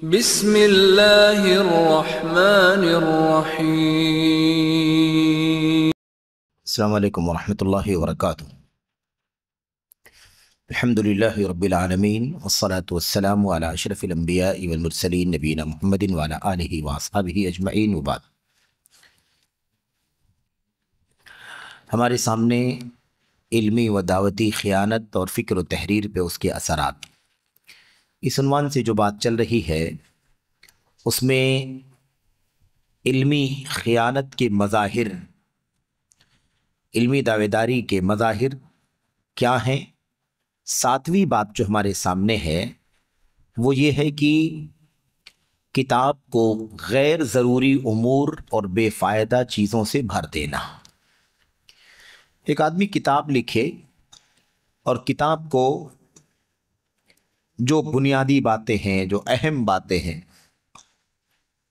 بسم اللہ الرحمن الرحیم۔ السلام علیکم ورحمۃ اللہ وبرکاتہ۔ الحمدللہ رب العالمین والصلاة والسلام علی اشرف الانبیاء والمرسلین نبینا محمد وعلی آلہ واصحابہ اجمعین وبعد۔ ہمارے سامنے علمی و دعوتی خیانت اور فکر و تحریر پہ اس کے اثرات، اس عنوان سے جو بات چل رہی ہے اس میں علمی خیانت کے مظاہر، علمی دعوے داری کے مظاہر کیا ہیں۔ ساتویں بات جو ہمارے سامنے ہے وہ یہ ہے کہ کتاب کو غیر ضروری امور اور بے فائدہ چیزوں سے بھر دینا۔ ایک آدمی کتاب لکھے اور کتاب کو جو بنیادی باتیں ہیں، جو اہم باتیں ہیں،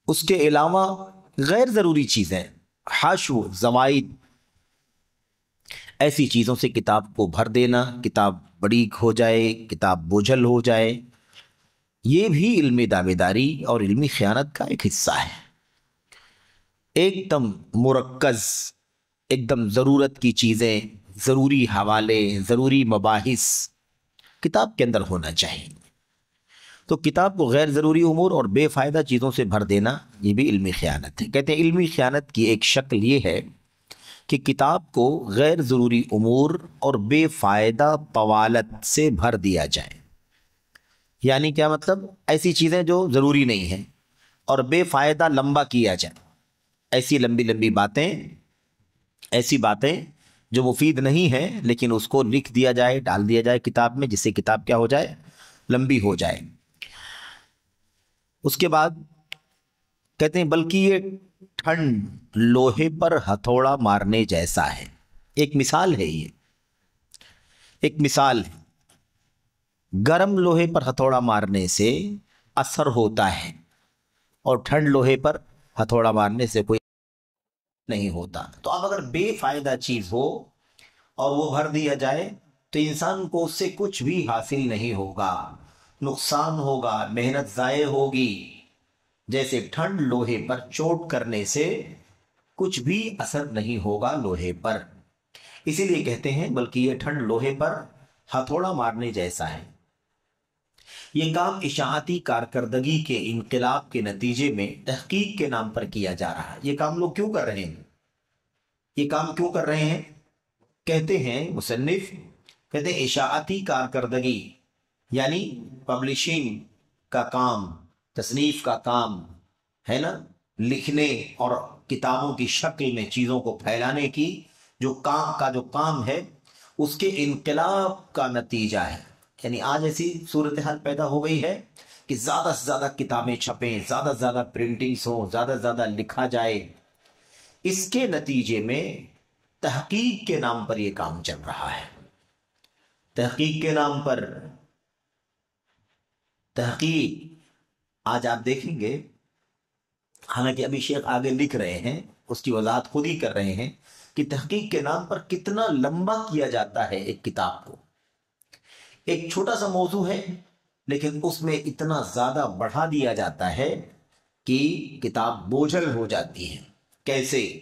اس کے علاوہ غیر ضروری چیزیں، حاشو، زوائد، ایسی چیزوں سے کتاب کو بھر دینا، کتاب بڑی ہو جائے، کتاب بوجھل ہو جائے، یہ بھی علمی دعوے داری اور علمی خیانت کا ایک حصہ ہے۔ ایک دم مرکز، ایک دم ضرورت کی چیزیں، ضروری حوالے، ضروری مباحث کتاب کے اندر ہونا چاہیے۔ تو کتاب کو غیر ضروری امور اور بے فائدہ چیزوں سے بھر دینا یہ بھی علمی خیانت ہے۔ کہتے ہیں علمی خیانت کی ایک شکل یہ ہے کہ کتاب کو غیر ضروری امور اور بے فائدہ قوالت سے بھر دیا جائے۔ یعنی کیا مطلب؟ ایسی چیزیں جو ضروری نہیں ہیں اور بے فائدہ لمبا کیا جائے، ایسی لمبی لمبی باتیں، ایسی باتیں جو مفید نہیں ہیں لیکن اس کو لکھ دیا جائے، ڈال دیا جائے کتاب میں، جس سے کتاب کیا ہو جائے؟ لمبی ہو جائے۔ اس کے بعد کہتے ہیں بلکہ یہ ٹھنڈ لوہے پر ہتھوڑا مارنے جیسا ہے۔ ایک مثال ہے، یہ ایک مثال ہے۔ گرم لوہے پر ہتھوڑا مارنے سے اثر ہوتا ہے اور ٹھنڈ لوہے پر ہتھوڑا مارنے سے کوئی نہیں ہوتا۔ تو اب اگر بے فائدہ چیز ہو اور وہ بھر دیا جائے تو انسان کو اس سے کچھ بھی حاصل نہیں ہوگا، نقصان ہوگا، محنت ضائع ہوگی۔ جیسے ٹھنڈ لوہے پر چوٹ کرنے سے کچھ بھی اثر نہیں ہوگا لوہے پر، اسی لیے کہتے ہیں بلکہ یہ ٹھنڈ لوہے پر ہتھوڑا مارنے جیسا ہے۔ یہ کام اشاعتی کارکردگی کے انقلاب کے نتیجے میں تحقیق کے نام پر کیا جا رہا ہے۔ یہ کام لوگ کیوں کر رہے ہیں؟ یہ کام کیوں کر رہے ہیں؟ کہتے ہیں مصنف، کہتے ہیں اشاعتی کارکردگی یعنی پبلشنگ کا کام، تصنیف کا کام ہے نا، لکھنے اور کتابوں کی شکل میں چیزوں کو پھیلانے کی جو کام ہے، اس کے انقلاب کا نتیجہ ہے۔ یعنی آج ایسی صورتحال پیدا ہو گئی ہے کہ زیادہ سے زیادہ کتابیں چھپیں، زیادہ سے زیادہ پرنٹنگز ہوں، زیادہ سے زیادہ لکھا جائے۔ اس کے نتیجے میں تحقیق کے نام پر یہ کام چل رہا ہے۔ تحقیق کے نام پر تحقیق آج آپ دیکھیں گے، حالانکہ ابھی شیخ آگے لکھ رہے ہیں، اس کی وضاحت خود ہی کر رہے ہیں کہ تحقیق کے نام پر کتنا لمبا کیا جاتا ہے ایک کتاب کو۔ ایک چھوٹا سا موضوع ہے لیکن اس میں اتنا زیادہ بڑھا دیا جاتا ہے کہ کتاب بوجھل ہو جاتی ہے۔ کیسے؟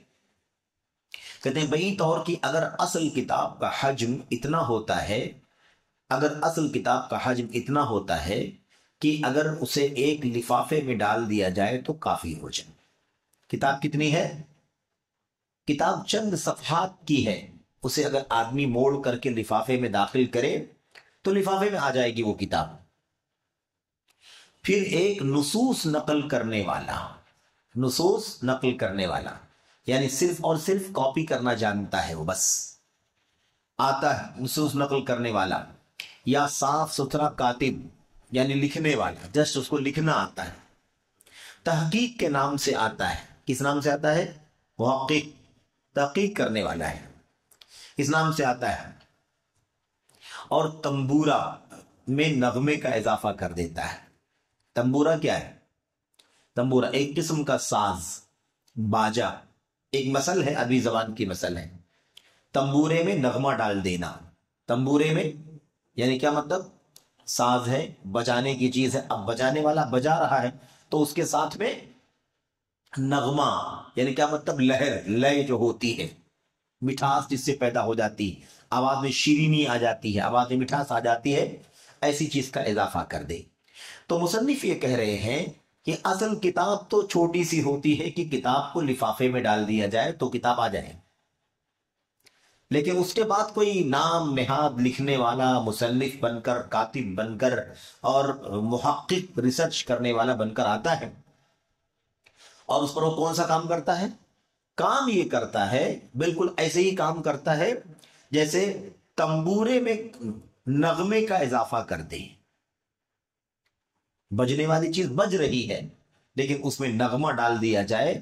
کہتے ہیں بہی طور کی اگر اصل کتاب کا حجم اتنا ہوتا ہے، اگر اصل کتاب کا حجم اتنا ہوتا ہے کہ اگر اسے ایک لفافے میں ڈال دیا جائے تو کافی ہو جائے۔ کتاب کتنی ہے؟ کتاب چند صفحات کی ہے، اسے اگر آدمی موڑ کر کے لفافے میں داخل کرے تو لفافے میں آ جائے گی وہ کتاب۔ پھر ایک نصوص نقل کرنے والا یعنی صرف اور صرف کاپی کرنا جانتا ہے، وہ بس آتا ہے نصوص نقل کرنے والا، یا صاف ستھرا کاتب یعنی لکھنے والا، جسٹ اس کو لکھنا آتا ہے۔ تحقیق کے نام سے آتا ہے۔ کس نام سے آتا ہے؟ محقق، تحقیق کرنے والا ہے، اس نام سے آتا ہے۔ اور تنبورہ میں نغمے کا اضافہ کر دیتا ہے۔ تنبورہ کیا ہے؟ تنبورہ ایک قسم کا ساز، باجا، ایک مثل ہے، عربی زبان کی مثل ہے۔ تنبورے میں نغمہ ڈال دینا، تنبورے میں یعنی کیا مطلب؟ ساز ہے، بجانے کی چیز ہے. اب بجانے والا بجا رہا ہے تو اس کے ساتھ میں نغمہ، یعنی کیا مطلب؟ لہر، لے جو ہوتی ہے، مٹھاس جس سے پیدا ہو جاتی، آواز میں شیرینی آ جاتی ہے، آواز میں مٹھاس آ جاتی ہے، ایسی چیز کا اضافہ کر دے. تو مصنف یہ کہہ رہے ہیں کہ اصل کتاب تو چھوٹی سی ہوتی ہے کہ کتاب کو لفافے میں ڈال دیا جائے تو کتاب آ جائے، لیکن اس کے بعد کوئی نام نہاد لکھنے والا، مصنف بن کر، کاتب بن کر اور محقق ریسرچ کرنے والا بن کر آتا ہے، اور اس پر وہ کون سا کام کرتا ہے؟ کام یہ کرتا ہے بالکل ایسے ہی کام کرتا ہے جیسے تنبورے میں نغمے کا اضافہ کر دے. بجنے والی چیز بج رہی ہے لیکن اس میں نغمہ ڈال دیا جائے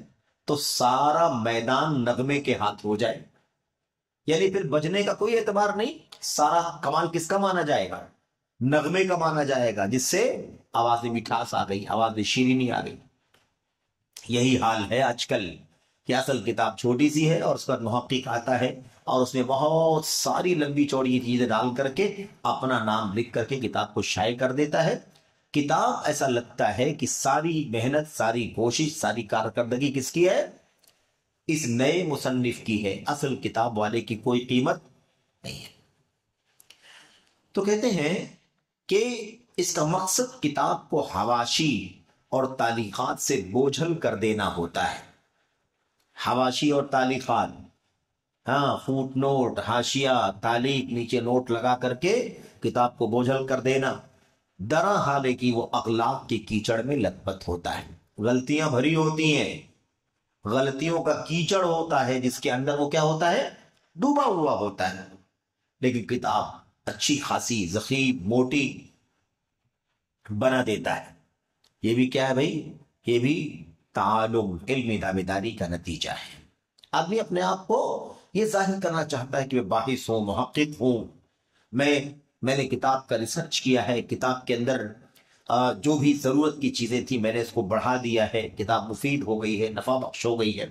تو سارا میدان نغمے کے ہاتھ ہو جائے. یعنی پھر بجنے کا کوئی اعتبار نہیں، سارا کمال کس کا مانا جائے گا؟ نغمے کا مانا جائے گا، جس سے آواز میں مٹھاس آ گئی، آواز میں شیرینی آ گئی. یہی حال ہے آج کل کہ اصل کتاب چھوٹی سی ہے اور اس پر محقق آتا ہے اور اس میں بہت ساری لمبی چوڑی چیزیں ڈال کر کے اپنا نام لکھ کر کے کتاب کو شائع کر دیتا ہے. کتاب ایسا لگتا ہے کہ ساری محنت، ساری کوشش، ساری کارکردگی کس کی ہے؟ اس نئے مصنف کی ہے، اصل کتاب والے کی کوئی قیمت نہیں ہے. تو کہتے ہیں کہ اس کا مقصد کتاب کو حواشی اور تعلیقات سے بوجھل کر دینا ہوتا ہے. حواشی اور تعلیقات، ہاں، فوٹ نوٹ، حاشیہ، تعلیق، نیچے نوٹ لگا کر کے کتاب کو بوجھل کر دینا. درا حال ہے کہ وہ اخلاق کی کیچڑ میں لت پت ہوتا ہے، غلطیاں بھری ہوتی ہیں، غلطیوں کا کیچڑ ہوتا ہے جس کے اندر وہ کیا ہوتا ہے؟ ڈوبا ہوا ہوتا ہے. لیکن کتاب اچھی خاصی ضخیم موٹی بنا دیتا ہے. یہ بھی کیا ہے بھائی؟ یہ بھی تعلم، علمی دعویداری کا نتیجہ ہے. آدمی اپنے آپ کو یہ ظاہر کرنا چاہتا ہے کہ میں باحث ہوں، محقق ہوں، میں نے کتاب کا ریسرچ کیا ہے، کتاب کے اندر جو بھی ضرورت کی چیزیں تھی میں نے اس کو بڑھا دیا ہے، کتاب مفید ہو گئی ہے، نفع بخش ہو گئی ہے.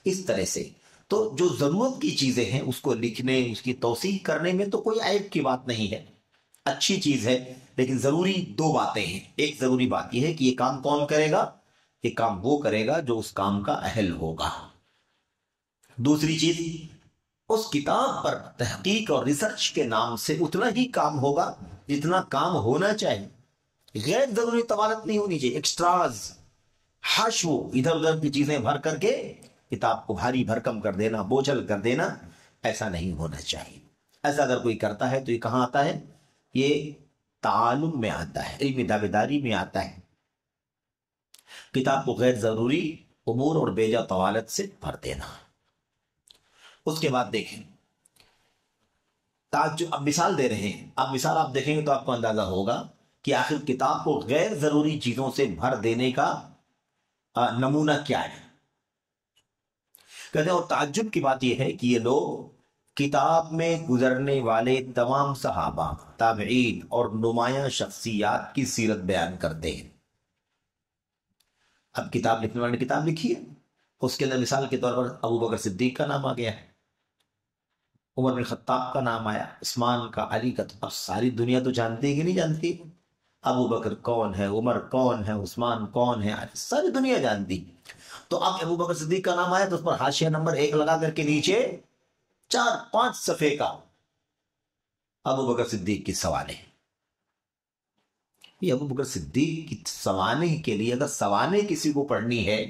اس طرح سے تو جو ضرورت کی چیزیں ہیں اس کو لکھنے، اس کی توثیق کرنے میں تو کوئی عیب کی بات نہیں ہے، اچھی چیز ہے. لیکن ضروری دو باتیں ہیں. ایک ضروری بات یہ ہے کہ یہ کام کون کرے گا؟ یہ کام وہ کرے گا جو اس کام کا اہل ہوگا. دوسری چیز، اس کتاب پر تحقیق اور ریسرچ کے نام سے اتنا ہی کام ہوگا جتنا کام ہونا چاہیے. غیر ضروری طوالت نہیں ہونی چاہیے، ایکسٹراز، حشو، ادھر ادھر کی چیزیں بھر کر کے کتاب کو بھاری بھرکم کر دینا، بوجھل کر دینا، ایسا نہیں ہونا چاہیے. ایسا اگر کوئی کرتا ہے تو یہ کہاں آتا ہے؟ یہ تعلم میں آتا ہے، علمی دعویداری میں آتا ہے. کتاب کو غیر ضروری امور اور بیجا طوالت سے بھر دینا. اس کے بعد دیکھیں، اب مثال دے رہے ہیں. اب مثال آپ دیکھیں گے تو آپ کو اندازہ ہوگا کہ آخر کتاب کو غیر ضروری چیزوں سے بھر دینے کا نمونہ کیا ہے. کہتے ہیں، اور تعجب کی بات یہ ہے کہ یہ لوگ کتاب میں گزرنے والے تمام صحابہ، تابعین اور نمایاں شخصیات کی سیرت بیان کرتے ہیں. اب کتاب لکھنے والے نے کتاب لکھی ہے، اس کے اندر مثال کے طور پر ابو بکر صدیق کا نام آ گیا ہے، عمر بن خطاب کا نام آیا، عثمان کا، علی کا. اب ساری دنیا تو جانتی ہے کہ نہیں جانتی؟ ابو بکر کون ہے، عمر کون ہے، عثمان کون ہے، ساری دنیا جانتی. تو اب ابو بکر صدیق کا نام آیا تو اس پر حاشیہ نمبر 1 لگا کر کے نیچے 4-5 صفحے کا ابو بکر صدیق کی سوانح. یہ ابو بکر صدیق کی سوانح کے لیے اگر سوانح کسی کو پڑھنی ہے،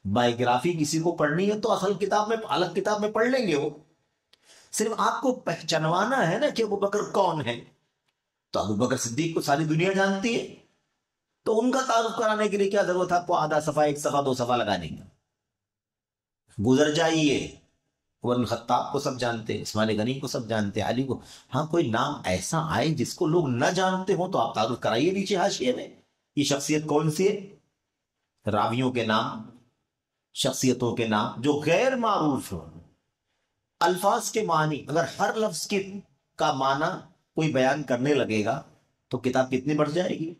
بائیوگرافی کسی کو پڑھنی ہے تو اصل کتاب میں، الگ کتاب میں پڑھ لیں گے. وہ صرف آپ کو پہچانوانا ہے نا کہ ابو بکر کون ہے. تو ابو بکر صدیق کو ساری دنیا جانتی ہے، تو ان کا تعارف کرانے کے لیے کیا ضرورت ہے آپ کو آدھا صفحہ، 1 صفحہ، 2 صفحہ لگانے کی؟ گزر جائیے. عمر بن خطاب کو سب جانتے ہیں، عثمان غنی کو سب جانتے ہیں، علی کو. ہاں، کوئی نام ایسا آئے جس کو لوگ نہ جانتے ہوں تو آپ تعارف کرائیے نیچے حاشیے میں. یہ شخصیت کون سی ہے؟ راویوں کے نام، شخصیتوں کے نام جو غیر معروف ہوں. الفاظ کے معنی، اگر ہر لفظ کا معنی کوئی بیان کرنے لگے گا تو کتاب کتنی بڑھ جائے گی.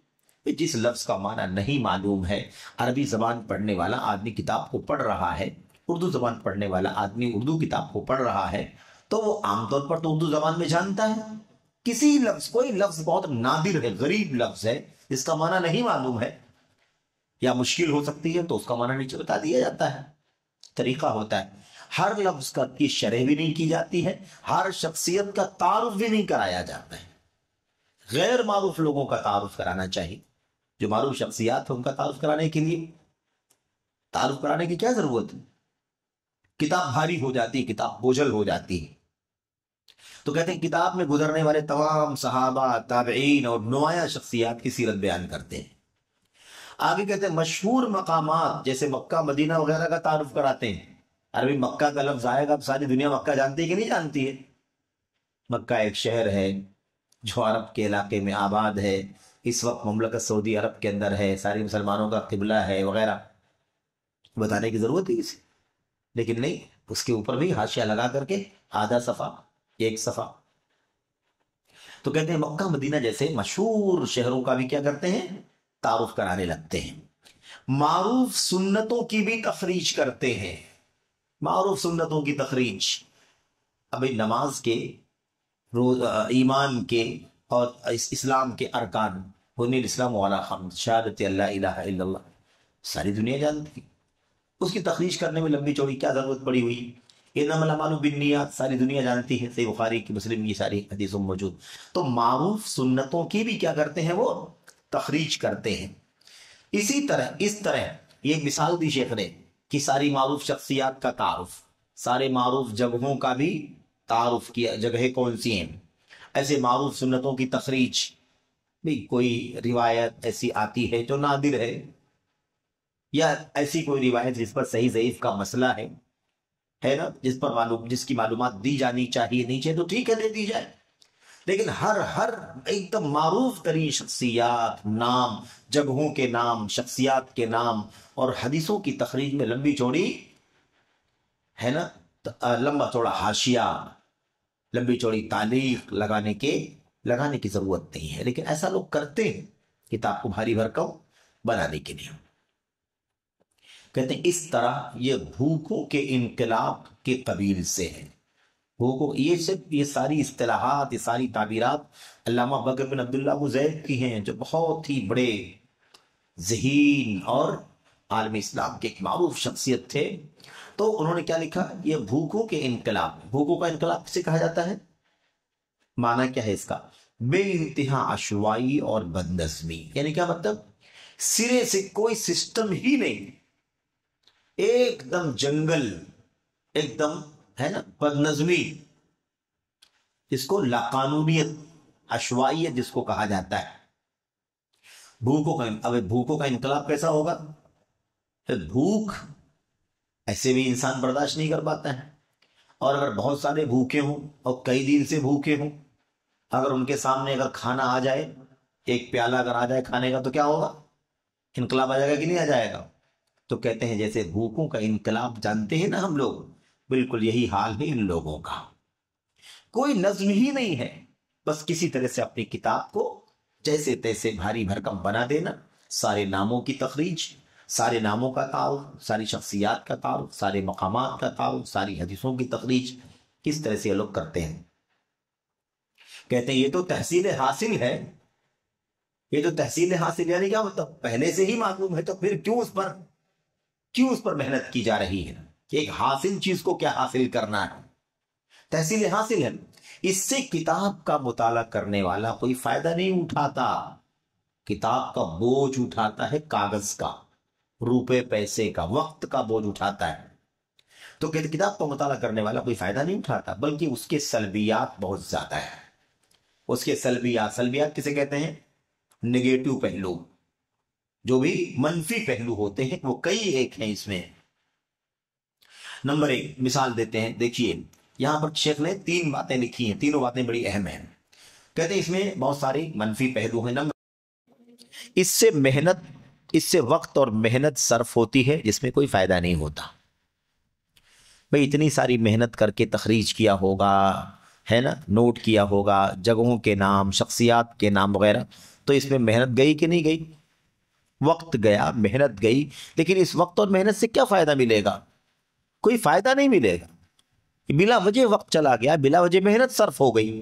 جس لفظ کا معنی نہیں معلوم ہے، عربی زبان پڑھنے والا آدمی کتاب کو پڑھ رہا ہے، اردو زبان پڑھنے والا آدمی اردو کتاب کو پڑھ رہا ہے، تو وہ عام طور پر تو اردو زبان میں جانتا ہے کسی لفظ، کوئی لفظ بہت نادر ہے، غریب لفظ ہے، جس کا معنی نہیں معلوم ہے یا مشکل ہو سکتی ہے، تو اس کا معنی نیچے بتا دیا جاتا ہے، طریقہ ہوتا ہے۔ ہر لفظ کی شرح بھی نہیں کی جاتی ہے، ہر شخصیت کا تعارف بھی نہیں کرایا جاتا ہے۔ غیر معروف لوگوں کا تعارف کرانا چاہیے، جو معروف شخصیات ہیں ان کا تعارف کرانے کے لیے، تعارف کرانے کی کیا ضرورت ہے؟ کتاب بھاری ہو جاتی ہے، کتاب بوجھل ہو جاتی ہے۔ تو کہتے ہیں کتاب میں گزرنے والے تمام صحابہ، تابعین اور نمایاں شخصیات کی سیرت بیان کرتے ہیں۔ آگے کہتے ہیں مشہور مقامات جیسے مکہ مدینہ وغیرہ کا تعارف کراتے ہیں۔ عربی مکہ کا لفظ آئے گا تو ساری دنیا مکہ جانتی ہے کہ نہیں جانتی ہے؟ مکہ ایک شہر ہے جو عرب کے علاقے میں آباد ہے، اس وقت مملکت سعودی عرب کے اندر ہے، ساری مسلمانوں کا قبلہ ہے وغیرہ، بتانے کی ضرورت ہے کسی؟ لیکن نہیں، اس کے اوپر بھی حاشیہ لگا کر کے آدھا صفحہ، ایک صفحہ۔ تو کہتے ہیں مکہ مدینہ جیسے مشہور شہروں کا بھی کیا کرتے ہیں؟ تعارف کرانے لگتے ہیں۔ معروف سنتوں کی بھی تخریج کرتے ہیں، معروف سنتوں کی تخریج۔ ابھی نماز کے، ایمان کے اور اسلام کے ارکان، بنی الاسلام علی خمس، شہادت اللہ الہ الا اللہ، ساری دنیا جانتی، اس کی تخریج کرنے میں لمبی چوڑی کیا ضرورت پڑی ہوئی؟ انما الاعمال بالنیات، ساری دنیا جانتی ہے، صحیح بخاری کی، مسلم کی ساری حدیثوں موجود۔ تو معروف سنتوں کی بھی کیا کرتے ہیں؟ وہ تخریج کرتے ہیں۔ اس طرح یہ مثال دی شیخ نے کہ ساری معروف شخصیات کا تعارف، سارے معروف جگہوں کا بھی تعارف کیا، جگہیں کون سی ہیں، ایسے معروف سنتوں کی تخریج۔ بھی کوئی روایت ایسی آتی ہے جو نادر ہے، یا ایسی کوئی روایت جس پر صحیح ضعیف کا مسئلہ ہے نا، جس کی معلومات دی جانی چاہیے، نیچے تو ٹھیک ہے دے دی جائے، لیکن ہر ایک دم معروف ترین شخصیات، نام، جگہوں کے نام، شخصیات کے نام اور حدیثوں کی تخریج میں لمبی چوڑی ہے نا، لمبا چوڑا حاشیہ، لمبی چوڑی تعلیق لگانے کی ضرورت نہیں ہے، لیکن ایسا لوگ کرتے ہیں کتاب کو بھاری بھرکم بنانے کے لیے۔ کہتے ہیں اس طرح یہ بھوکوں کے انقلاب کے قبیل سے ہے۔ بھوکوں، یہ ساری اصطلاحات، یہ ساری تعبیرات علامہ بکر بن عبداللہ ابو زید کی ہیں، جو بہت ہی بڑے ذہین اور عالم اسلام کے ایک معروف شخصیت تھے۔ تو انہوں نے کیا لکھا؟ یہ بھوکوں کے انقلاب۔ بھوکوں کا انقلاب کسے کہا جاتا ہے؟ معنی کیا ہے اس کا؟ بے انتہا عشوائی اور بدنظمی۔ یعنی کیا مطلب؟ سرے سے کوئی سسٹم ہی نہیں، ایک دم جنگل، ایک دم ہے نا بدنظمی، جس کو لاقانونیت، عشوائیت جس کو کہا جاتا ہے۔ بھوکوں کا انقلاب کیسا ہوگا؟ بھوک ایسے بھی انسان برداشت نہیں کر پاتا ہے، اور اگر بہت سارے بھوکے ہوں اور کئی دن سے بھوکے ہوں، اگر ان کے سامنے اگر کھانا آ جائے، ایک پیالہ اگر آ جائے کھانے کا، تو کیا ہوگا؟ انقلاب آ جائے گا کہ نہیں آ جائے گا؟ تو کہتے ہیں جیسے بھوکوں کا انقلاب جانتے ہیں نا ہم لوگ، بالکل یہی حال ہے ان لوگوں کا۔ کوئی نظم ہی نہیں ہے، بس کسی طرح سے اپنی کتاب کو جیسے تیسے بھاری بھرکم بنا دینا، سارے ناموں کی تخریج، سارے ناموں کا تعارف، ساری شخصیات کا تعارف، سارے مقامات کا تعارف، ساری حدیثوں کی تخریج، کس طرح سے یہ لوگ کرتے ہیں۔ کہتے ہیں یہ تو تحصیل حاصل ہے۔ یہ تو تحصیل حاصل یعنی کیا مطلب؟ پہلے سے ہی معلوم ہے، تو پھر کیوں اس پر محنت کی جا رہی ہے کہ ایک حاصل چیز کو کیا حاصل کرنا ہے؟ تحصیل حاصل ہے۔ اس سے کتاب کا مطالعہ کرنے والا کوئی فائدہ نہیں اٹھاتا، کتاب کا بوجھ اٹھاتا ہے، کاغذ کا، روپے پیسے کا، وقت کا بوجھ اٹھاتا ہے۔ تو کتاب کا مطالعہ کرنے والا کوئی فائدہ نہیں اٹھاتا، بلکہ اس کے سلبیات بہت زیادہ ہیں۔ اس کے سلبیات کسے کہتے ہیں؟ نگیٹو پہلو، جو بھی منفی پہلو ہوتے ہیں، وہ کئی ایک ہیں اس میں۔ نمبر 1 مثال دیتے ہیں، دیکھیے یہاں پر شیخ نے 3 باتیں لکھی ہیں، تینوں باتیں بڑی اہم ہیں۔ کہتے ہیں اس میں بہت ساری منفی پہلو ہیں۔ اس سے وقت اور محنت صرف ہوتی ہے جس میں کوئی فائدہ نہیں ہوتا۔ بھئی اتنی ساری محنت کر کے تخریج کیا ہوگا، ہے نا، نوٹ کیا ہوگا جگہوں کے نام، شخصیات کے نام وغیرہ، تو اس میں محنت گئی کہ نہیں گئی؟ وقت گیا، محنت گئی، لیکن اس وقت اور محنت سے کیا فائدہ ملے گا؟ کوئی فائدہ نہیں ملے گا، بلا وجہ وقت چلا گیا، بلا وجہ محنت صرف ہو گئی۔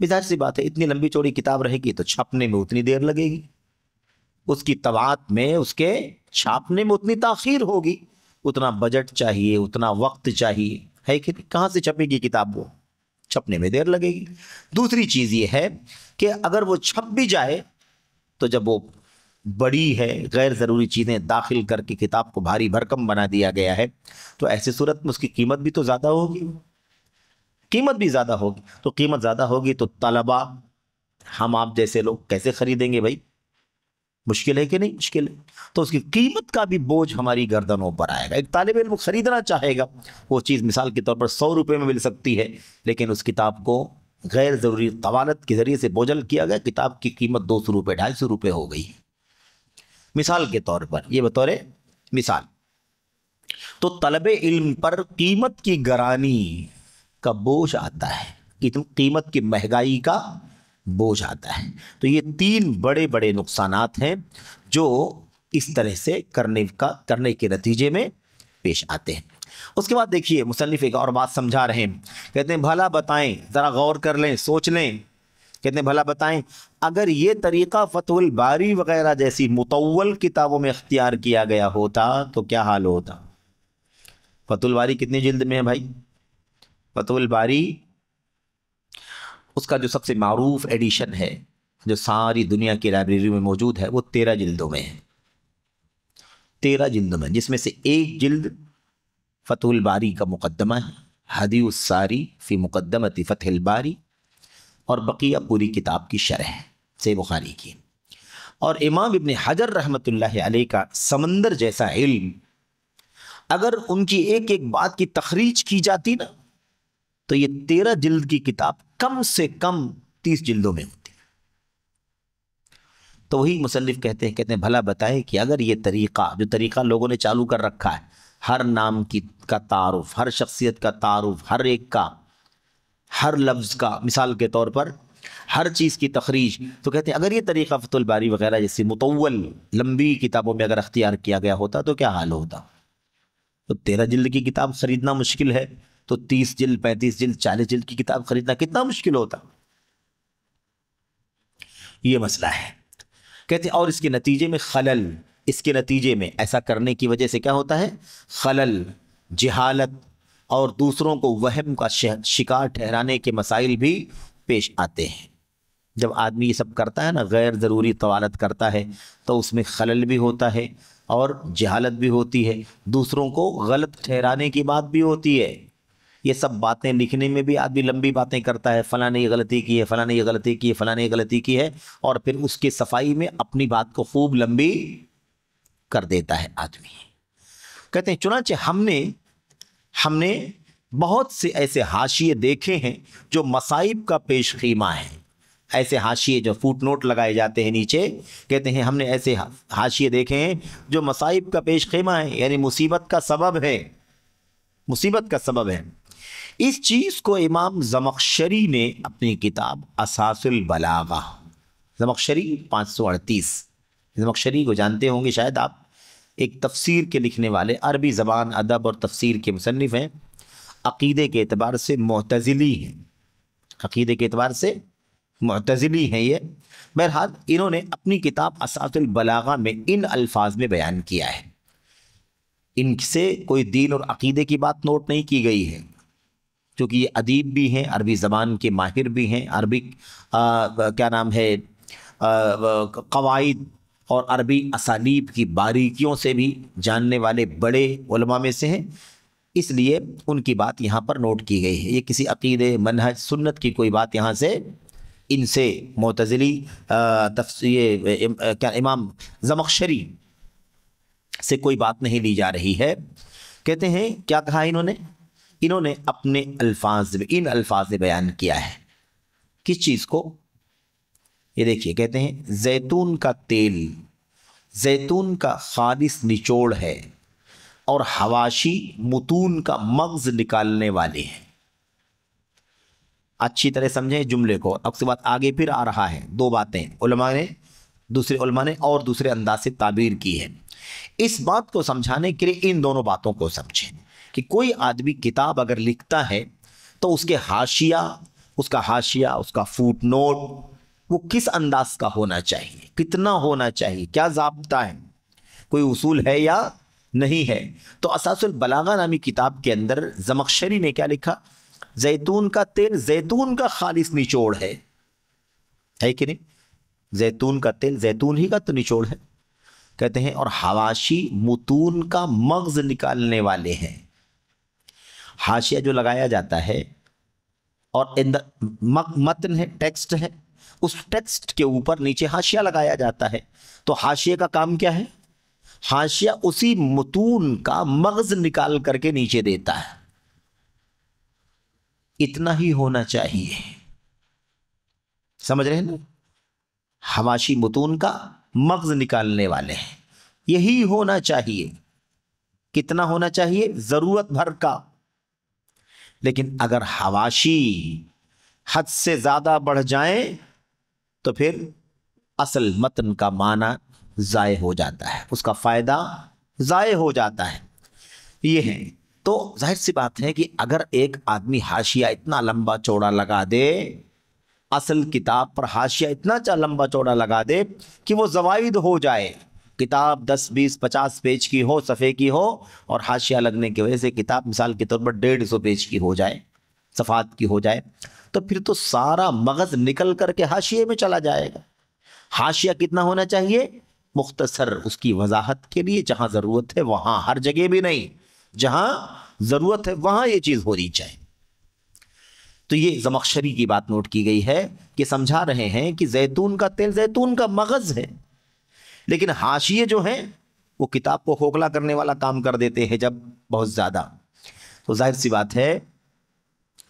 ظاہر سی بات ہے اتنی لمبی چوڑی کتاب رہے گی تو چھپنے میں اتنی دیر لگے گی، اس کی طباعت میں، اس کے چھاپنے میں اتنی تاخیر ہوگی، اتنا بجٹ چاہیے، اتنا وقت چاہیے، ہے کہ کہاں سے چھپے گی کتاب؟ وہ چھپنے میں دیر لگے گی۔ دوسری چیز یہ ہے کہ اگر وہ چھپ بھی جائے تو جب وہ بڑی ہے، غیر ضروری چیزیں داخل کر کے کتاب کو بھاری بھرکم بنا دیا گیا ہے، تو ایسی صورت میں اس کی قیمت بھی تو زیادہ ہوگی، قیمت بھی زیادہ ہوگی۔ تو قیمت زیادہ ہوگی تو طلبہ، ہم آپ جیسے لوگ کیسے خریدیں گے بھائی؟ مشکل ہے کہ نہیں؟ مشکل ہے۔ تو اس کی قیمت کا بھی بوجھ ہماری گردنوں پر آئے گا۔ ایک طالب علم خریدنا چاہے گا، وہ چیز مثال کے طور پر 100 روپے میں مل سکتی ہے، لیکن اس کتاب کو غیر ضروری طوالت کے ذریعے سے بوجھل کیا گیا، کتاب کی قیمت 200 روپے 250 روپے ہو گئی، مثال کے طور پر، یہ بطور مثال۔ تو طلب علم پر قیمت کی گرانی کا بوجھ آتا ہے، قیمت کی مہنگائی کا بوجھ آتا ہے۔ تو یہ 3 بڑے بڑے نقصانات ہیں جو اس طرح سے کرنے کے نتیجے میں پیش آتے ہیں۔ اس کے بعد دیکھیے مصنف ایک اور بات سمجھا رہے ہیں، کہتے ہیں بھلا بتائیں، ذرا غور کر لیں، سوچ لیں، کہتے ہیں بھلا بتائیں اگر یہ طریقہ فتح الباری وغیرہ جیسی مطول کتابوں میں اختیار کیا گیا ہوتا تو کیا حال ہوتا؟ فتح الباری کتنی جلد میں ہے بھائی؟ فتح الباری اس کا جو سب سے معروف ایڈیشن ہے، جو ساری دنیا کی لائبریری میں موجود ہے، وہ 13 جلدوں میں ہے، 13 جلدوں میں، جس میں سے ایک جلد فتح الباری کا مقدمہ ہے، ہدی الساری فی مقدمۃ فتح الباری، اور بقیہ پوری کتاب کی شرح ہے صحیح بخاری کی۔ اور امام ابن حجر رحمۃ اللہ علیہ کا سمندر جیسا علم، اگر ان کی ایک ایک بات کی تخریج کی جاتی نا تو یہ 13 جلد کی کتاب کم سے کم 30 جلدوں میں ہوتی۔ تو وہی مصنف کہتے ہیں بھلا بتائیں کہ اگر یہ طریقہ، جو طریقہ لوگوں نے چالو کر رکھا ہے، ہر نام کا تعارف، ہر شخصیت کا تعارف، ہر ایک کا، ہر لفظ کا، مثال کے طور پر ہر چیز کی تخریج، تو کہتے ہیں اگر یہ طریقہ فتح الباری وغیرہ جیسی مطول لمبی کتابوں میں اگر اختیار کیا گیا ہوتا تو کیا حال ہوتا؟ تو 13 جلد کی کتاب خریدنا مشکل ہے، تو 30 جلد 35 جلد 40 جلد کی کتاب خریدنا کتنا مشکل ہوتا؟ یہ مسئلہ ہے۔ کہتے ہیں اور اس کے نتیجے میں خلل، اس کے نتیجے میں ایسا کرنے کی وجہ سے کیا ہوتا ہے؟ خلل، جہالت اور دوسروں کو وہم کا شکار ٹھہرانے کے مسائل بھی پیش آتے ہیں۔ جب آدمی یہ سب کرتا ہے نا، غیر ضروری طوالت کرتا ہے، تو اس میں خلل بھی ہوتا ہے اور جہالت بھی ہوتی ہے، دوسروں کو غلط ٹھہرانے کی بات بھی ہوتی ہے۔ یہ سب باتیں لکھنے میں بھی آدمی لمبی باتیں کرتا ہے، فلاں نے یہ غلطی کی ہے، فلاں نے یہ غلطی کی ہے، فلاں نے یہ غلطی کی ہے، اور پھر اس کے صفائی میں اپنی بات کو خوب لمبی کر دیتا ہے آدمی۔ کہتے ہیں چنانچہ ہم نے بہت سے ایسے حاشیے دیکھے ہیں جو مصائب کا پیش خیمہ ہیں، ایسے حاشیے جو فوٹ نوٹ لگائے جاتے ہیں نیچے، کہتے ہیں ہم نے ایسے حاشیے دیکھے ہیں جو مصائب کا پیش خیمہ ہیں، یعنی مصیبت کا سبب ہے، مصیبت کا سبب ہے۔ اس چیز کو امام زمخشری نے اپنی کتاب اساس البلاغہ، زمخشری 538، زمخشری کو جانتے ہوں گے شاید آپ، ایک تفسیر کے لکھنے والے، عربی زبان، ادب اور تفسیر کے مصنف ہیں، عقیدے کے اعتبار سے معتزلی ہیں، عقیدے کے اعتبار سے معتزلی ہیں یہ۔ بہرحال انہوں نے اپنی کتاب اساس البلاغہ میں ان الفاظ میں بیان کیا ہے، ان سے کوئی دین اور عقیدے کی بات نوٹ نہیں کی گئی ہے، کیونکہ یہ ادیب بھی ہیں، عربی زبان کے ماہر بھی ہیں، عربی کیا نام ہے قواعد اور عربی اسالیب کی باریکیوں سے بھی جاننے والے بڑے علماء میں سے ہیں، اس لیے ان کی بات یہاں پر نوٹ کی گئی ہے۔ یہ کسی عقیدے، منہج، سنت کی کوئی بات یہاں سے ان سے معتزلی امام زمخشری سے کوئی بات نہیں لی جا رہی ہے۔ کہتے ہیں کیا کہا انہوں نے اپنے الفاظ میں، ان الفاظ میں بیان کیا ہے، کس چیز کو؟ یہ دیکھیے، کہتے ہیں زیتون کا تیل زیتون کا خالص نچوڑ ہے اور حواشی متون کا مغز نکالنے والے ہیں۔ اچھی طرح سمجھیں جملے کو، اب سے بات آگے پھر آ رہا ہے، دو باتیں دوسرے علماء نے اور دوسرے انداز سے تعبیر کی ہے۔ اس بات کو سمجھانے کے لیے ان دونوں باتوں کو سمجھیں کہ کوئی آدمی کتاب اگر لکھتا ہے تو اس کے حاشیہ اس کا حاشیہ، اس کا فوٹ نوٹ وہ کس انداز کا ہونا چاہیے، کتنا ہونا چاہیے، کیا ضابطہ ہے، کوئی اصول ہے یا نہیں ہے؟ تو اساس البلاغہ نامی کتاب کے اندر زمخشری نے کیا لکھا؟ زیتون کا تیل زیتون کا خالص نچوڑ ہے کہ نہیں؟ زیتون کا تیل زیتون ہی کا تو نچوڑ ہے، کہتے ہیں، اور حواشی متون کا مغز نکالنے والے ہیں۔ حاشیہ جو لگایا جاتا ہے اور متن ہے، ٹیکسٹ ہے، اس ٹیکسٹ کے اوپر نیچے حاشیہ لگایا جاتا ہے، تو حاشیے کا کام کیا ہے؟ حاشیہ اسی متون کا مغز نکال کر کے نیچے دیتا ہے۔ اتنا ہی ہونا چاہیے، سمجھ رہے ہیں نا؟ حواشی متون کا مغز نکالنے والے ہیں، یہی ہونا چاہیے۔ کتنا ہونا چاہیے؟ ضرورت بھر کا۔ لیکن اگر حواشی حد سے زیادہ بڑھ جائیں تو پھر اصل متن کا معنی ضائع ہو جاتا ہے، اس کا فائدہ ضائع ہو جاتا ہے۔ یہ ہے تو ظاہر سی بات ہے کہ اگر ایک آدمی حاشیہ اتنا لمبا چوڑا لگا دے، اصل کتاب پر حاشیہ اتنا لمبا چوڑا لگا دے کہ وہ زوائد ہو جائے، کتاب 10 20 50 پیج کی ہو، صفحے کی ہو، اور حاشیہ لگنے کی وجہ سے کتاب مثال کے طور پر 150 پیج کی ہو جائے، صفحات کی ہو جائے، تو پھر تو سارا مغز نکل کر کے حاشیے میں چلا جائے گا۔ حاشیہ کتنا ہونا چاہیے؟ مختصر، اس کی وضاحت کے لیے، جہاں ضرورت ہے وہاں، ہر جگہ بھی نہیں، جہاں ضرورت ہے وہاں یہ چیز ہونی چاہیے۔ تو یہ زمخشری کی بات نوٹ کی گئی ہے کہ سمجھا رہے ہیں کہ زیتون کا تیل زیتون کا مغز ہے، لیکن حاشیے جو ہیں وہ کتاب کو کھوکھلا کرنے والا کام کر دیتے ہیں جب بہت زیادہ، تو ظاہر سی بات ہے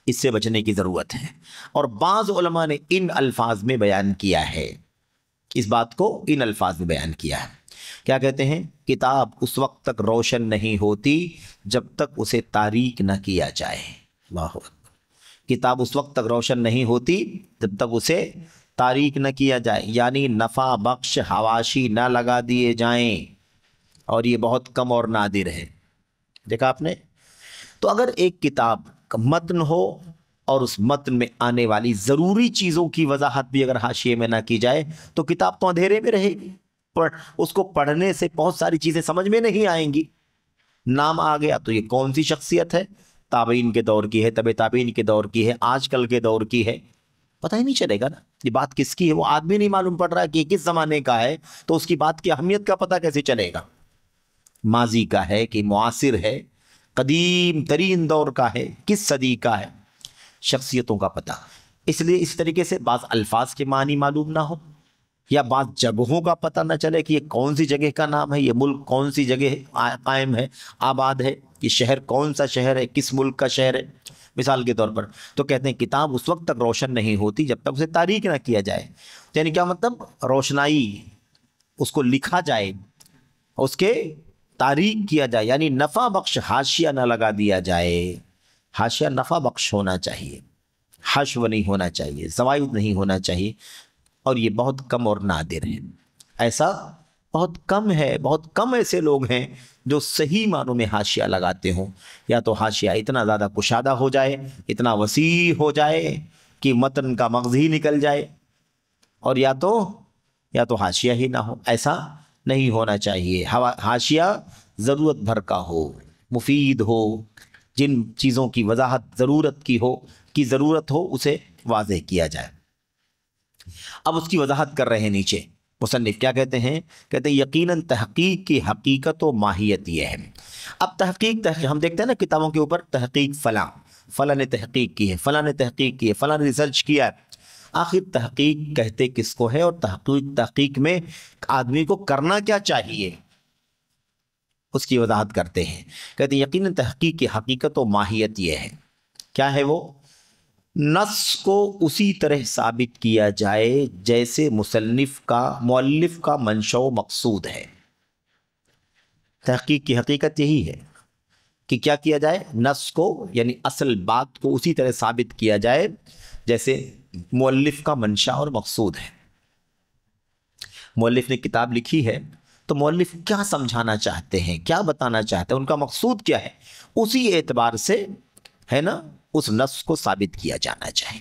اس سے بچنے کی ضرورت ہے۔ اور بعض علماء نے ان الفاظ میں بیان کیا ہے، اس بات کو ان الفاظ میں بیان کیا ہے، کیا کہتے ہیں؟ کتاب اس وقت تک روشن نہیں ہوتی جب تک اسے تاریک نہ کیا جائے۔ اللہ اکبر۔ کتاب اس وقت تک روشن نہیں ہوتی جب تک اسے تاریک نہ کیا جائے، یعنی نفع بخش حواشی نہ لگا دیے جائیں، اور یہ بہت کم اور نادر ہے۔ دیکھا آپ نے؟ تو اگر ایک کتاب کا متن ہو اور اس متن میں آنے والی ضروری چیزوں کی وضاحت بھی اگر حاشیے میں نہ کی جائے تو کتاب تو اندھیرے میں رہے گی، اس کو پڑھنے سے بہت ساری چیزیں سمجھ میں نہیں آئیں گی۔ نام آ گیا تو یہ کون سی شخصیت ہے؟ تابعین کے دور کی ہے، تبع تابعین کے دور کی ہے، آج کل کے دور کی ہے، پتہ ہی نہیں چلے گا نا یہ بات کس کی ہے۔ وہ آدمی نہیں معلوم پڑ رہا کہ یہ کس زمانے کا ہے، تو اس کی بات کی اہمیت کا پتہ کیسے چلے گا؟ ماضی کا ہے کہ معاصر ہے، قدیم ترین دور کا ہے، کس صدی کا ہے، شخصیتوں کا پتہ۔ اس لیے اس طریقے سے بعض الفاظ کے معنی معلوم نہ ہو، یا بعض جگہوں کا پتہ نہ چلے کہ یہ کون سی جگہ کا نام ہے، یہ ملک کون سی جگہ قائم ہے، آباد ہے، یہ شہر کون سا شہر ہے، کس ملک کا شہر ہے، مثال کے طور پر۔ تو کہتے ہیں کتاب اس وقت تک روشن نہیں ہوتی جب تک اسے تاریک نہ کیا جائے، یعنی کیا مطلب؟ روشنائی، اس کو لکھا جائے، اس کے تاریک کیا جائے، یعنی نفع بخش حاشیہ نہ لگا دیا جائے۔ حاشیہ نفع بخش ہونا چاہیے، حشو نہیں ہونا چاہیے، زوائد نہیں ہونا چاہیے، اور یہ بہت کم اور نادر ہے۔ ایسا بہت کم ہے، بہت کم ایسے لوگ ہیں جو صحیح معنوں میں حاشیہ لگاتے ہوں۔ یا تو حاشیہ اتنا زیادہ کشادہ ہو جائے، اتنا وسیع ہو جائے کہ متن کا مغز ہی نکل جائے، اور یا تو حاشیہ ہی نہ ہو۔ ایسا نہیں ہونا چاہیے۔ حاشیہ ضرورت بھر کا ہو، مفید ہو، جن چیزوں کی وضاحت ضرورت ہو اسے واضح کیا جائے۔ اب اس کی وضاحت کر رہے ہیں نیچے مصنف، کیا کہتے ہیں؟ کہتے ہیں یقیناً تحقیق کی حقیقت و ماہیت یہ ہے۔ اب تحقیق ہم دیکھتے ہیں نا کتابوں کے اوپر، تحقیق فلاں نے تحقیق کی ہے، فلاں نے تحقیق کی ہے، فلاں نے ریسرچ کیا ہے۔ آخر تحقیق کہتے کس کو ہے، اور تحقیق میں آدمی کو کرنا کیا چاہیے، اس کی وضاحت کرتے ہیں۔ کہتے ہیں یقیناً تحقیق کی حقیقت و ماہیت یہ ہے، کیا ہے وہ؟ نص کو اسی طرح ثابت کیا جائے جیسے مؤلف کا منشأ و مقصود ہے۔ تحقیق کی حقیقت یہی ہے کہ کیا کیا جائے؟ نص کو، یعنی اصل بات کو اسی طرح ثابت کیا جائے جیسے مؤلف کا منشأ اور مقصود ہے۔ مؤلف نے کتاب لکھی ہے تو مؤلف کیا سمجھانا چاہتے ہیں، کیا بتانا چاہتے ہیں، ان کا مقصود کیا ہے، اسی اعتبار سے ہے نا اس نص کو ثابت کیا جانا چاہیے۔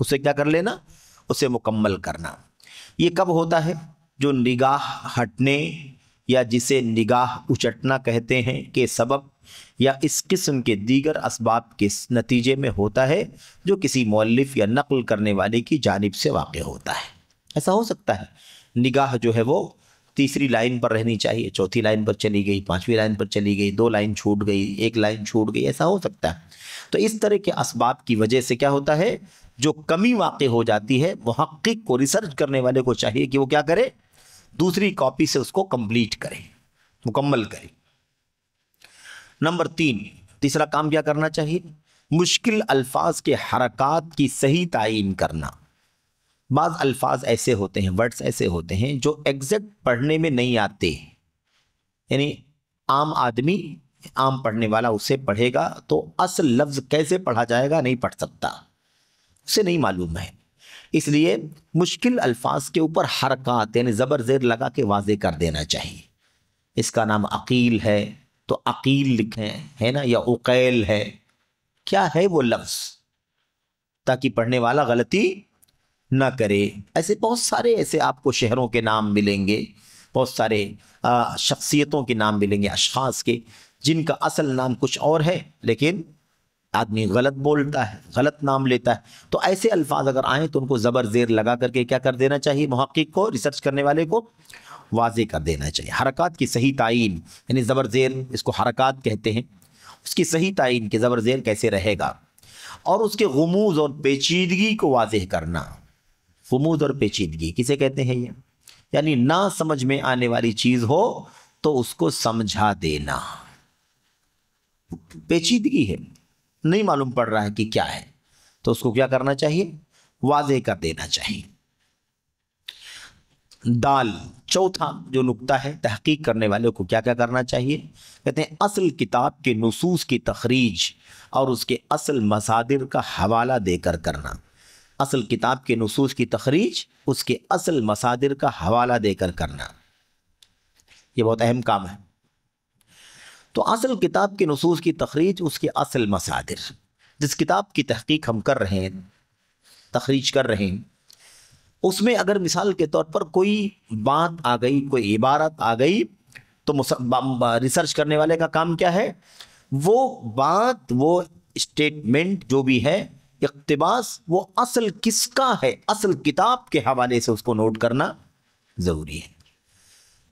اسے کیا کر لینا؟ اسے مکمل کرنا۔ یہ کب ہوتا ہے؟ جو نگاہ ہٹنے یا جسے نگاہ اچٹنا کہتے ہیں کے سبب یا اس قسم کے دیگر اسباب کے نتیجے میں ہوتا ہے، جو کسی مؤلف یا نقل کرنے والے کی جانب سے واقع ہوتا ہے۔ ایسا ہو سکتا ہے نگاہ جو ہے وہ تیسری لائن پر رہنی چاہیے، چوتھی لائن پر چلی گئی، پانچویں لائن پر چلی گئی، 2 لائن چھوٹ گئی، 1 لائن چھوٹ گئی، ایسا ہو سکتا ہے۔ تو اس طرح کے اسباب کی وجہ سے کیا ہوتا ہے؟ جو کمی واقع ہو جاتی ہے، محقق کو، ریسرچ کرنے والے کو چاہیے کہ وہ کیا کرے؟ دوسری کاپی سے اس کو کمپلیٹ کرے، مکمل کرے۔ نمبر 3، تیسرا کام کیا کرنا چاہیے؟ مشکل الفاظ کے حرکات کی صحیح تعین کرنا۔ بعض الفاظ ایسے ہوتے ہیں، ورڈز ایسے ہوتے ہیں جو ایگزیکٹ پڑھنے میں نہیں آتے، یعنی عام آدمی، عام پڑھنے والا اسے پڑھے گا تو اصل لفظ کیسے پڑھا جائے گا نہیں پڑھ سکتا، اسے نہیں معلوم ہے۔ اس لیے مشکل الفاظ کے اوپر حرکات یعنی زبر زیر لگا کے واضح کر دینا چاہیے۔ اس کا نام عقیل ہے تو عقیل لکھیں، ہے نا، یا عقیل ہے، کیا ہے وہ لفظ، تاکہ پڑھنے والا غلطی نہ کرے۔ ایسے بہت سارے ایسے آپ کو شہروں کے نام ملیں گے، بہت سارے شخصیتوں کے نام ملیں گے، اشخاص کے، جن کا اصل نام کچھ اور ہے لیکن آدمی غلط بولتا ہے، غلط نام لیتا ہے۔ تو ایسے الفاظ اگر آئیں تو ان کو زبر زیر لگا کر کے کیا کر دینا چاہیے؟ محقق کو، ریسرچ کرنے والے کو واضح کر دینا چاہیے۔ حرکات کی صحیح تعین، یعنی زبر زیر، اس کو حرکات کہتے ہیں، اس کی صحیح تعین کہ زبر زیر کیسے رہے گا، اور اس کے غموض اور پیچیدگی کو واضح کرنا۔ غموض اور پیچیدگی کسے کہتے ہیں؟ یہ یعنی نہ سمجھ میں آنے والی چیز ہو تو اس کو سمجھا دینا۔ پیچیدگی ہے، نہیں معلوم پڑ رہا ہے کہ کیا ہے، تو اس کو کیا کرنا چاہیے؟ واضح کر دینا چاہیے۔ دال، چوتھا جو نقطہ ہے، تحقیق کرنے والے کو کیا کیا کرنا چاہیے؟ کہتے ہیں اصل کتاب کے نصوص کی تخریج اور اس کے اصل مصادر کا حوالہ دے کر کرنا۔ اصل کتاب کے نصوص کی تخریج، اس کے اصل مصادر کا حوالہ دے کر کرنا، یہ بہت اہم کام ہے۔ تو اصل کتاب کے نصوص کی تخریج، اس کے اصل مصادر، جس کتاب کی تحقیق ہم کر رہے ہیں، تخریج کر رہے ہیں، اس میں اگر مثال کے طور پر کوئی بات آ گئی، کوئی عبارت آ گئی، تو ریسرچ کرنے والے کا کام کیا ہے؟ وہ بات، وہ اسٹیٹمنٹ جو بھی ہے، اقتباس، وہ اصل کس کا ہے، اصل کتاب کے حوالے سے اس کو نوٹ کرنا ضروری ہے۔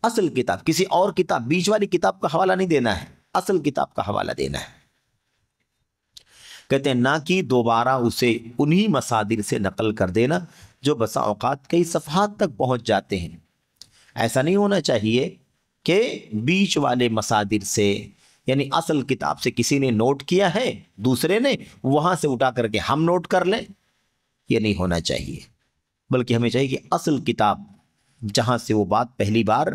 اصل کتاب، کسی اور کتاب، بیچ والی کتاب کا حوالہ نہیں دینا ہے، اصل کتاب کا حوالہ دینا ہے۔ کہتے ہیں نہ کہ دوبارہ اسے انہی مصادر سے نقل کر دینا جو بسا اوقات کئی صفحات تک پہنچ جاتے ہیں۔ ایسا نہیں ہونا چاہیے کہ بیچ والے مصادر سے، یعنی اصل کتاب سے کسی نے نوٹ کیا ہے، دوسرے نے وہاں سے اٹھا کر کے ہم نوٹ کر لیں، یہ نہیں ہونا چاہیے، بلکہ ہمیں چاہیے کہ اصل کتاب جہاں سے وہ بات پہلی بار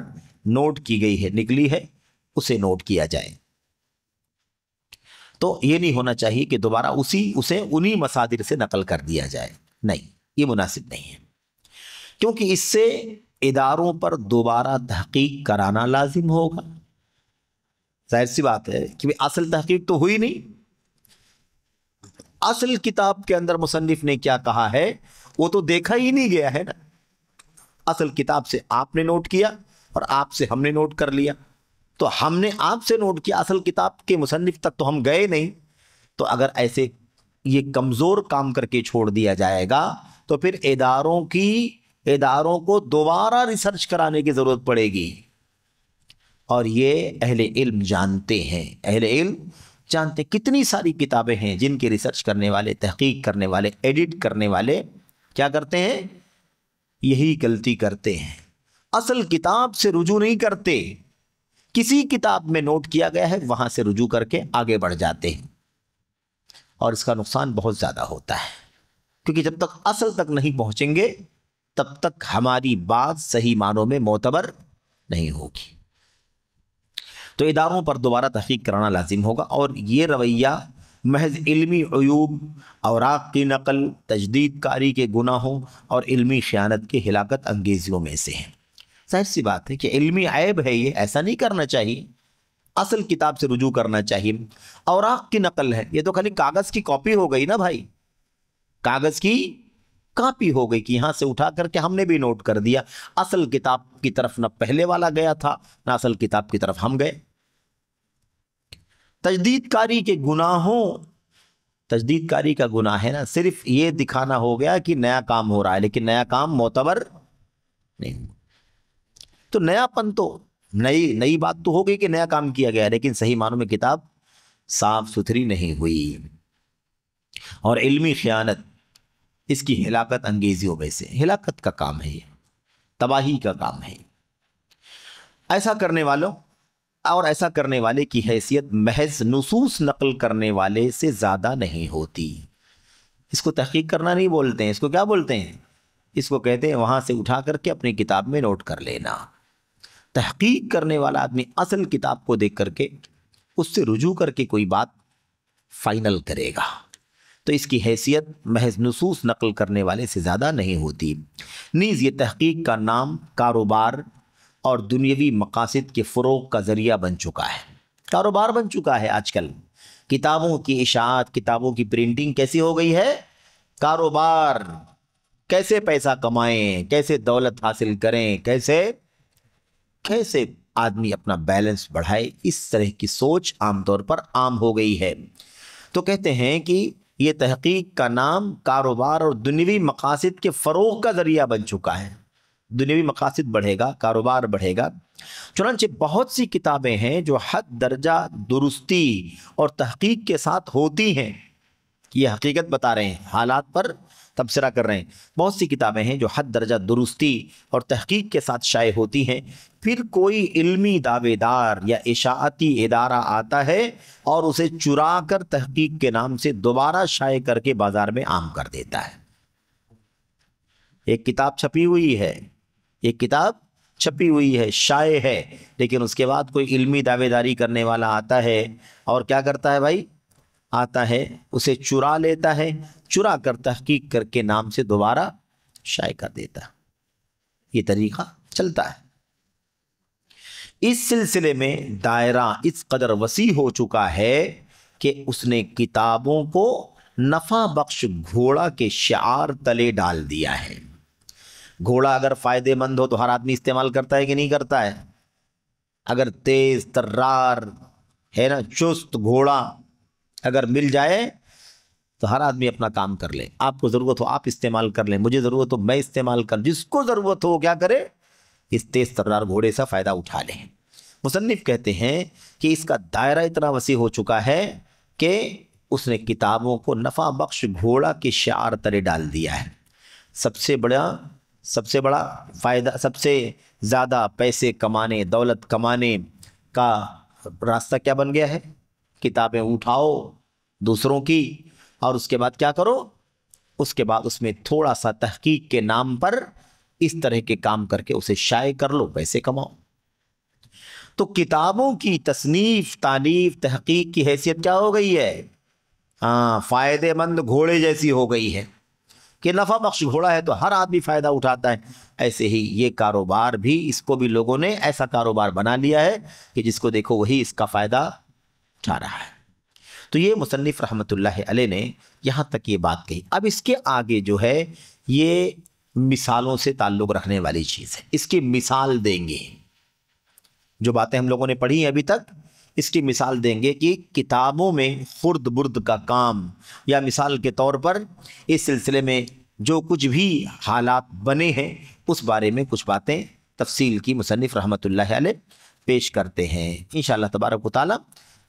نوٹ کی گئی ہے، نکلی ہے، اسے نوٹ کیا جائے۔ تو یہ نہیں ہونا چاہیے کہ دوبارہ اسے انہی مصادر سے نقل کر دیا جائے، نہیں، یہ مناسب نہیں ہے، کیونکہ اس سے اداروں پر دوبارہ تحقیق کرانا لازم ہوگا۔ ظاہر سی بات ہے کہ اصل تحقیق تو ہوئی نہیں، اصل کتاب کے اندر مصنف نے کیا کہا ہے وہ تو دیکھا ہی نہیں گیا ہے نا۔ اصل کتاب سے آپ نے نوٹ کیا اور آپ سے ہم نے نوٹ کر لیا، تو ہم نے آپ سے نوٹ کیا، اصل کتاب کے مصنف تک تو ہم گئے نہیں۔ تو اگر ایسے یہ کمزور کام کر کے چھوڑ دیا جائے گا تو پھر اداروں کو دوبارہ ریسرچ کرانے کی ضرورت پڑے گی، اور یہ اہل علم جانتے ہیں، اہل علم جانتے ہیں کتنی ساری کتابیں ہیں جن کی ریسرچ کرنے والے، تحقیق کرنے والے، ایڈٹ کرنے والے کیا کرتے ہیں؟ یہی غلطی کرتے ہیں، اصل کتاب سے رجوع نہیں کرتے، کسی کتاب میں نوٹ کیا گیا ہے وہاں سے رجوع کر کے آگے بڑھ جاتے ہیں، اور اس کا نقصان بہت زیادہ ہوتا ہے، کیونکہ جب تک اصل تک نہیں پہنچیں گے تب تک ہماری بات صحیح معنوں میں معتبر نہیں ہوگی۔ تو اداروں پر دوبارہ تحقیق کرانا لازم ہوگا، اور یہ رویہ محض علمی عیوب، اوراق کی نقل، تجدید کاری کے گناہوں اور علمی خیانت کے ہلاکت انگیزیوں میں سے ہیں۔ ظاہر سی بات ہے کہ علمی عیب ہے، یہ ایسا نہیں کرنا چاہیے، اصل کتاب سے رجوع کرنا چاہیے۔ اوراق کی نقل ہے، یہ تو خالی کاغذ کی کاپی ہو گئی نا بھائی، کاغذ کی کاپی ہو گئی کہ یہاں سے اٹھا کر کے ہم نے بھی نوٹ کر دیا، اصل کتاب کی طرف نہ پہلے والا گیا تھا نہ اصل کتاب کی طرف ہم گئے۔ تجدید کاری کے گناہوں، تجدید کاری کا گناہ ہے نا صرف یہ دکھانا ہو گیا کہ نیا کام ہو رہا ہے، لیکن نیا کام معتبر نہیں۔ تو نیا پن تو نئی بات تو ہو گئی کہ نیا کام کیا گیا، لیکن صحیح معنوں میں کتاب صاف ستھری نہیں ہوئی، اور علمی خیانت اس کی ہلاکت انگیزیوں میں سے، ہلاکت کا کام ہے، یہ تباہی کا کام ہے۔ ایسا کرنے والوں اور ایسا کرنے والے کی حیثیت محض نصوص نقل کرنے والے سے زیادہ نہیں ہوتی۔ اس کو تحقیق کرنا نہیں بولتے ہیں، اس کو کیا بولتے ہیں؟ اس کو کہتے ہیں وہاں سے اٹھا کر کے اپنی کتاب میں نوٹ کر لینا۔ تحقیق کرنے والا آدمی اصل کتاب کو دیکھ کر کے اس سے رجوع کر کے کوئی بات فائنل کرے گا، تو اس کی حیثیت محض نصوص نقل کرنے والے سے زیادہ نہیں ہوتی۔ نیز یہ تحقیق کا نام کاروبار اور دنیاوی مقاصد کے فروغ کا ذریعہ بن چکا ہے۔ کاروبار بن چکا ہے آج کل، کتابوں کی اشاعت، کتابوں کی پرنٹنگ کیسی ہو گئی ہے؟ کاروبار، کیسے پیسہ کمائیں، کیسے دولت حاصل کریں، کیسے آدمی اپنا بیلنس بڑھائے، اس طرح کی سوچ عام طور پر عام ہو گئی ہے۔ تو کہتے ہیں کہ یہ تحقیق کا نام کاروبار اور دنیوی مقاصد کے فروغ کا ذریعہ بن چکا ہے۔ دنیوی مقاصد بڑھے گا، کاروبار بڑھے گا۔ چنانچہ بہت سی کتابیں ہیں جو حد درجہ درستی اور تحقیق کے ساتھ ہوتی ہیں، یہ حقیقت بتا رہے ہیں، حالات پر تبصرہ کر رہے ہیں۔ بہت سی کتابیں ہیں جو حد درجہ درستی اور تحقیق کے ساتھ شائع ہوتی ہیں، پھر کوئی علمی دعوے دار یا اشاعتی ادارہ آتا ہے اور اسے چرا کر تحقیق کے نام سے دوبارہ شائع کر کے بازار میں عام کر دیتا ہے۔ ایک کتاب چھپی ہوئی ہے، ایک کتاب چھپی ہوئی ہے، شائع ہے، لیکن اس کے بعد کوئی علمی دعوے داری کرنے والا آتا ہے اور کیا کرتا ہے بھائی؟ آتا ہے اسے چرا لیتا ہے، چرا کر تحقیق کر کے نام سے دوبارہ شائع کر دیتا ہے۔ یہ طریقہ چلتا ہے۔ اس سلسلے میں دائرہ اس قدر وسیع ہو چکا ہے کہ اس نے کتابوں کو نفع بخش گھوڑا کے شعار تلے ڈال دیا ہے۔ گھوڑا اگر فائدے مند ہو تو ہر آدمی استعمال کرتا ہے کہ نہیں کرتا ہے؟ اگر تیز ترار ہے نا، چست گھوڑا اگر مل جائے تو ہر آدمی اپنا کام کر لے۔ آپ کو ضرورت ہو آپ استعمال کر لیں، مجھے ضرورت ہو میں استعمال کر، جس کو ضرورت ہو کیا کرے؟ اس تیز ترار گھوڑے سے فائدہ اٹھا لیں۔ مصنف کہتے ہیں کہ اس کا دائرہ اتنا وسیع ہو چکا ہے کہ اس نے کتابوں کو نفع بخش گھوڑا کے شعار تلے ڈال دیا ہے۔ سب سے بڑا فائدہ، سب سے زیادہ پیسے کمانے، دولت کمانے کا راستہ کیا بن گیا ہے؟ کتابیں اٹھاؤ دوسروں کی، اور اس کے بعد کیا کرو؟ اس کے بعد اس میں تھوڑا سا تحقیق کے نام پر اس طرح کے کام کر کے اسے شائع کر لو، پیسے کماؤ۔ تو کتابوں کی تصنیف، تالیف، تحقیق کی حیثیت کیا ہو گئی ہے؟ فائدے مند گھوڑے جیسی ہو گئی ہے کہ نفع بخش گھوڑا ہے تو ہر آدمی فائدہ اٹھاتا ہے۔ ایسے ہی یہ کاروبار بھی، اس کو بھی لوگوں نے ایسا کاروبار بنا لیا ہے کہ جس کو دیکھو وہی اس کا فائدہ اٹھا رہا ہے۔ تو یہ مصنف رحمت اللہ علیہ نے یہاں تک یہ بات کہی۔ اب اس کے آگے جو ہے یہ مثالوں سے تعلق رکھنے والی چیز ہے، اس کی مثال دیں گے۔ جو باتیں ہم لوگوں نے پڑھی ہیں ابھی تک، اس کی مثال دیں گے کہ کتابوں میں خرد برد کا کام، یا مثال کے طور پر اس سلسلے میں جو کچھ بھی حالات بنے ہیں اس بارے میں کچھ باتیں تفصیل کی مصنف رحمت اللہ علیہ پیش کرتے ہیں۔ انشاءاللہ تبارک و تعالی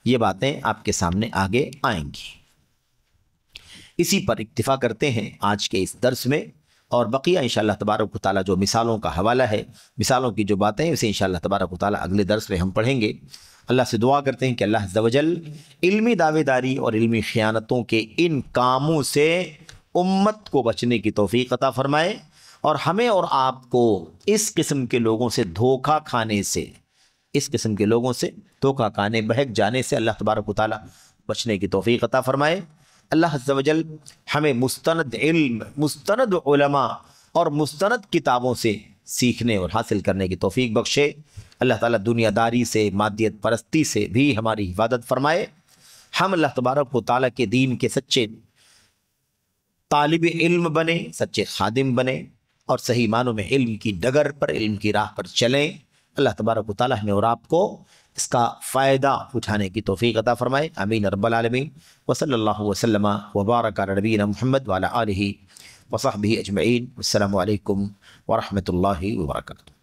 یہ باتیں آپ کے سامنے آگے آئیں گی۔ اسی پر اکتفا کرتے ہیں آج کے اس درس میں، اور بقیہ انشاءاللہ تبارک و تعالی جو مثالوں کا حوالہ ہے، مثالوں کی جو باتیں ہیں، اسے انشاءاللہ تبارک و تعالی اگلے درس میں ہم پڑھیں گے۔ اللہ سے دعا کرتے ہیں کہ اللہ عز و جل علمی دعوے داری اور علمی خیانتوں کے ان کاموں سے امت کو بچنے کی توفیق عطا فرمائے، اور ہمیں اور آپ کو اس قسم کے لوگوں سے دھوکہ کھانے سے، اس قسم کے لوگوں سے دھوکہ کھانے، بہک جانے سے اللہ تبارک و تعالی بچنے کی توفیق عطا فرمائے۔ اللہ عز و جل ہمیں مستند علم، مستند علماء اور مستند کتابوں سے سیکھنے اور حاصل کرنے کی توفیق بخشے۔ اللہ تعالیٰ دنیا داری سے، مادیت پرستی سے بھی ہماری حفاظت فرمائے۔ ہم اللہ تبارک و تعالیٰ کے دین کے سچے طالب علم بنے، سچے خادم بنے اور صحیح معنوں میں علم کی ڈگر پر، علم کی راہ پر چلیں۔ اللہ تبارک و تعالیٰ ہمیں اور آپ کو اس کا فائدہ اٹھانے کی توفیق عطا فرمائے، آمین رب العالمین۔ وصلی اللہ وسلم وبارک علی نبینا محمد وعلی آلہ وصحبہ اجمعین۔ السلام علیکم ورحمۃ اللہ وبرکاتہ۔